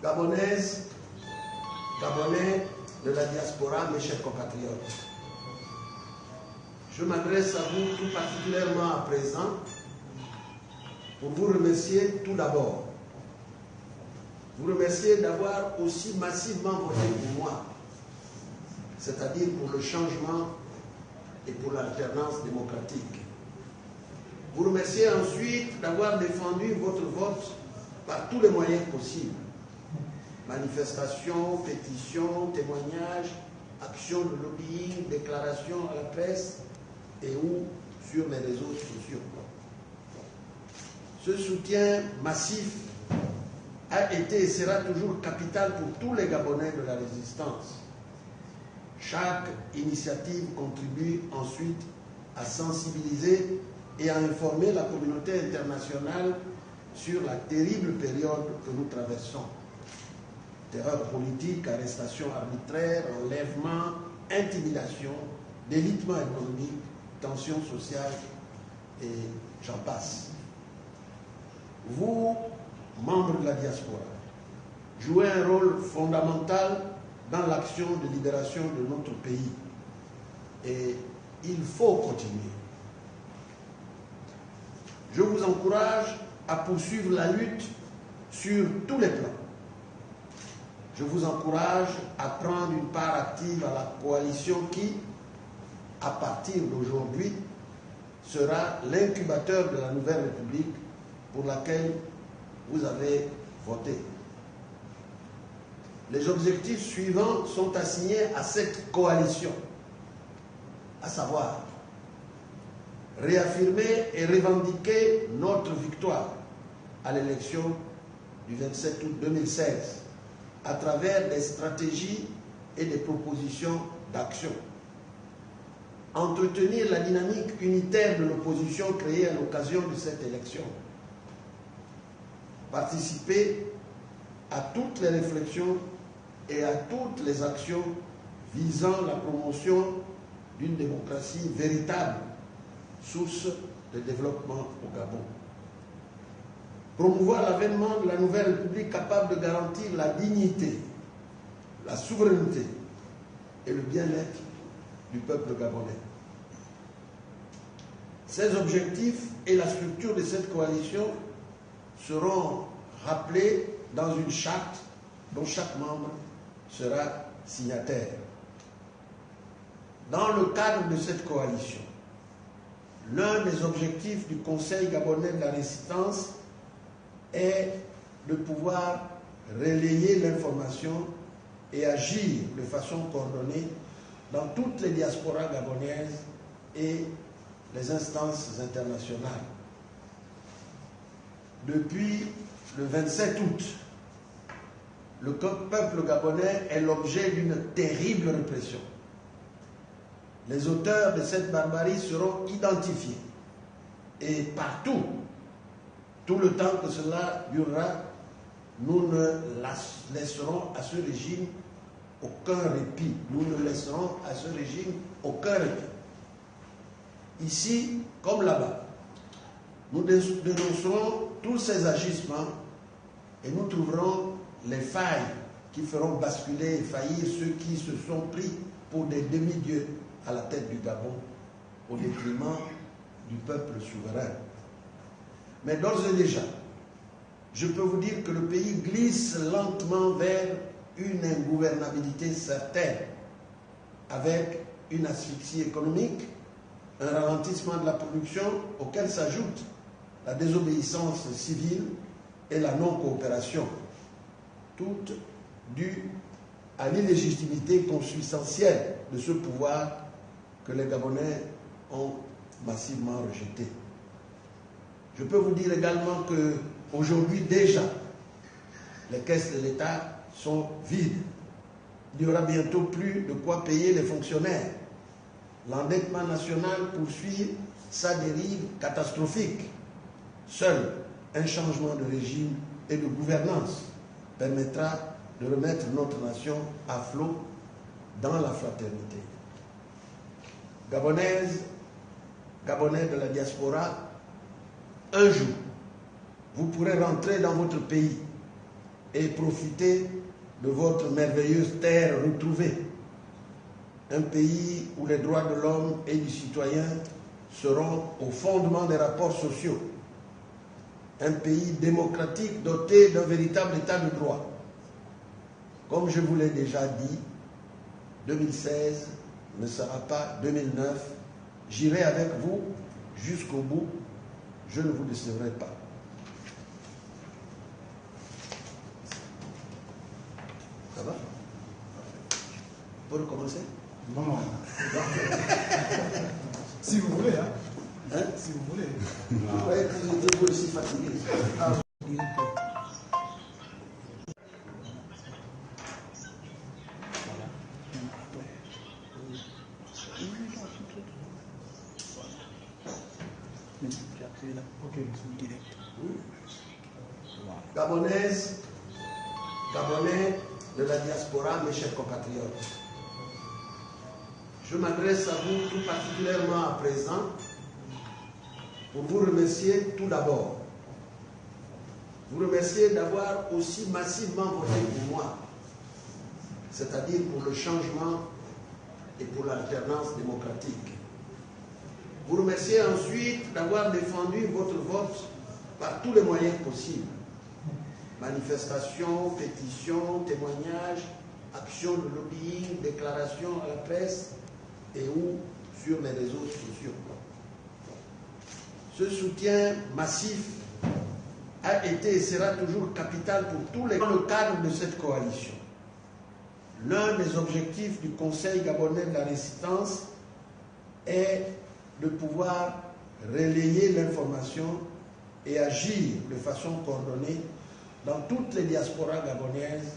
Gabonaises, Gabonais de la diaspora, mes chers compatriotes, je m'adresse à vous tout particulièrement à présent pour vous remercier tout d'abord. Vous remercier d'avoir aussi massivement voté pour moi, c'est-à-dire pour le changement et pour l'alternance démocratique. Vous remercier ensuite d'avoir défendu votre vote par tous les moyens possibles. Manifestations, pétitions, témoignages, actions de lobbying, déclarations à la presse et ou sur les réseaux sociaux. Ce soutien massif a été et sera toujours capital pour tous les Gabonais de la résistance. Chaque initiative contribue ensuite à sensibiliser et à informer la communauté internationale sur la terrible période que nous traversons. Terreur politique, arrestation arbitraire, enlèvement, intimidation, délitement économique, tension sociale et j'en passe. Vous, membres de la diaspora, jouez un rôle fondamental dans l'action de libération de notre pays. Et il faut continuer. Je vous encourage à poursuivre la lutte sur tous les plans. Je vous encourage à prendre une part active à la coalition qui, à partir d'aujourd'hui, sera l'incubateur de la nouvelle République pour laquelle vous avez voté. Les objectifs suivants sont assignés à cette coalition, à savoir réaffirmer et revendiquer notre victoire à l'élection du 27 août 2016 à travers des stratégies et des propositions d'action. Entretenir la dynamique unitaire de l'opposition créée à l'occasion de cette élection. Participer à toutes les réflexions et à toutes les actions visant la promotion d'une démocratie véritable, source de développement au Gabon. Promouvoir l'avènement de la nouvelle République capable de garantir la dignité, la souveraineté et le bien-être du peuple gabonais. Ces objectifs et la structure de cette coalition seront rappelés dans une charte dont chaque membre sera signataire. Dans le cadre de cette coalition, l'un des objectifs du Conseil gabonais de la résistance est de pouvoir relayer l'information et agir de façon coordonnée dans toutes les diasporas gabonaises et les instances internationales. Depuis le 27 août, le peuple gabonais est l'objet d'une terrible répression. Les auteurs de cette barbarie seront identifiés et partout, tout le temps que cela durera, nous ne laisserons à ce régime aucun répit. Nous ne laisserons à ce régime aucun répit. Ici, comme là-bas, nous dénoncerons tous ces agissements et nous trouverons les failles qui feront basculer et faillir ceux qui se sont pris pour des demi-dieux à la tête du Gabon au détriment du peuple souverain. Mais d'ores et déjà, je peux vous dire que le pays glisse lentement vers une ingouvernabilité certaine, avec une asphyxie économique, un ralentissement de la production auquel s'ajoute la désobéissance civile et la non-coopération, toutes dues à l'illégitimité consubstantielle de ce pouvoir que les Gabonais ont massivement rejeté. Je peux vous dire également qu'aujourd'hui déjà, les caisses de l'État sont vides. Il n'y aura bientôt plus de quoi payer les fonctionnaires. L'endettement national poursuit sa dérive catastrophique. Seul un changement de régime et de gouvernance permettra de remettre notre nation à flot dans la fraternité. Gabonaises, Gabonais de la diaspora, un jour, vous pourrez rentrer dans votre pays et profiter de votre merveilleuse terre retrouvée. Un pays où les droits de l'homme et du citoyen seront au fondement des rapports sociaux. Un pays démocratique doté d'un véritable état de droit. Comme je vous l'ai déjà dit, 2016 ne sera pas 2009. J'irai avec vous jusqu'au bout. Je ne vous décevrai pas. Ça va? On peut recommencer? Non. Si vous voulez, hein? Hein? Si vous voulez. Ouais, j'étais vous aussi fatigué. Gabonaises, Gabonais de la diaspora, mes chers compatriotes, je m'adresse à vous tout particulièrement à présent pour vous remercier tout d'abord. Vous remercier d'avoir aussi massivement voté pour moi, c'est-à-dire pour le changement et pour l'alternance démocratique. Vous remercier ensuite d'avoir défendu votre vote par tous les moyens possibles. Manifestations, pétitions, témoignages, actions de lobbying, déclarations à la presse et ou sur les réseaux sociaux. Ce soutien massif a été et sera toujours capital pour tous les... Dans le cadre de cette coalition, l'un des objectifs du Conseil gabonais de la résistance est de pouvoir relayer l'information et agir de façon coordonnée dans toutes les diasporas gabonaises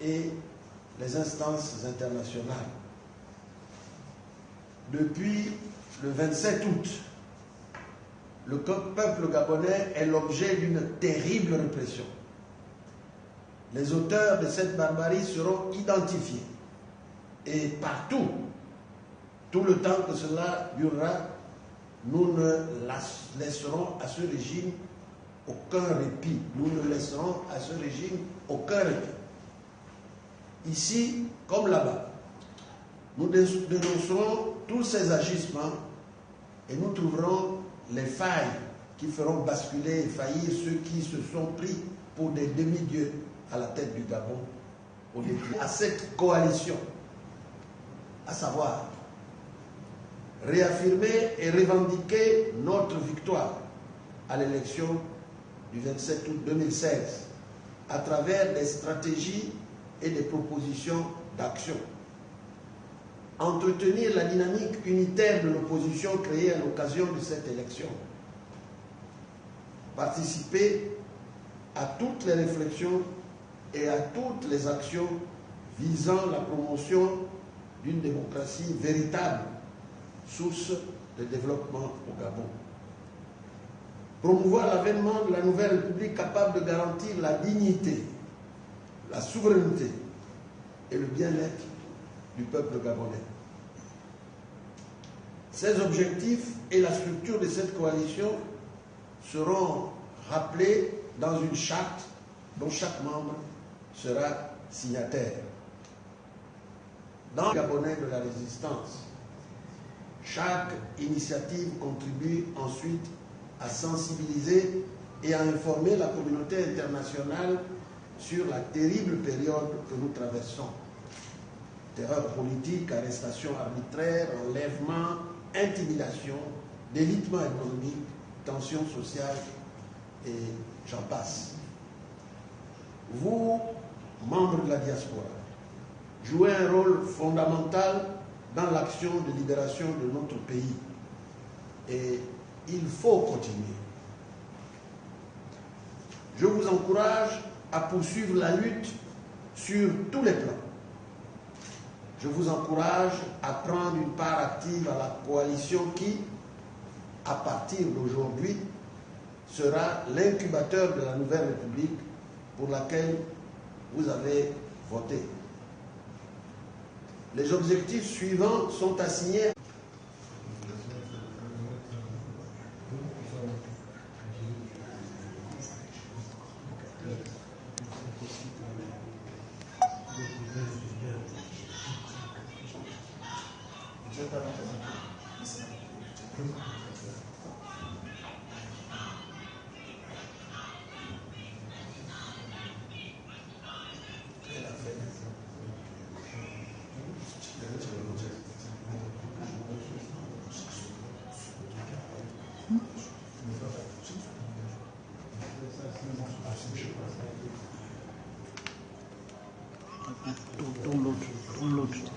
et les instances internationales. Depuis le 27 août, le peuple gabonais est l'objet d'une terrible répression. Les auteurs de cette barbarie seront identifiés et partout, tout le temps que cela durera, nous ne laisserons à ce régime aucun répit. Nous ne laisserons à ce régime aucun répit. Ici, comme là-bas, nous dénoncerons tous ces agissements et nous trouverons les failles qui feront basculer et faillir ceux qui se sont pris pour des demi-dieux à la tête du Gabon au début. À cette coalition, à savoir réaffirmer et revendiquer notre victoire à l'élection du 27 août 2016 à travers des stratégies et des propositions d'action. Entretenir la dynamique unitaire de l'opposition créée à l'occasion de cette élection. Participer à toutes les réflexions et à toutes les actions visant la promotion d'une démocratie véritable, source de développement au Gabon. Promouvoir l'avènement de la nouvelle République capable de garantir la dignité, la souveraineté et le bien-être du peuple gabonais. Ces objectifs et la structure de cette coalition seront rappelés dans une charte dont chaque membre sera signataire. Dans le Gabonais de la résistance, chaque initiative contribue ensuite à sensibiliser et à informer la communauté internationale sur la terrible période que nous traversons. Terreur politique, arrestation arbitraire, enlèvement, intimidation, délitement économique, tension sociale et j'en passe. Vous, membres de la diaspora, jouez un rôle fondamental dans l'action de libération de notre pays. Et il faut continuer. Je vous encourage à poursuivre la lutte sur tous les plans. Je vous encourage à prendre une part active à la coalition qui, à partir d'aujourd'hui, sera l'incubateur de la nouvelle République pour laquelle vous avez voté. Les objectifs suivants sont assignés. Tourne l'autre.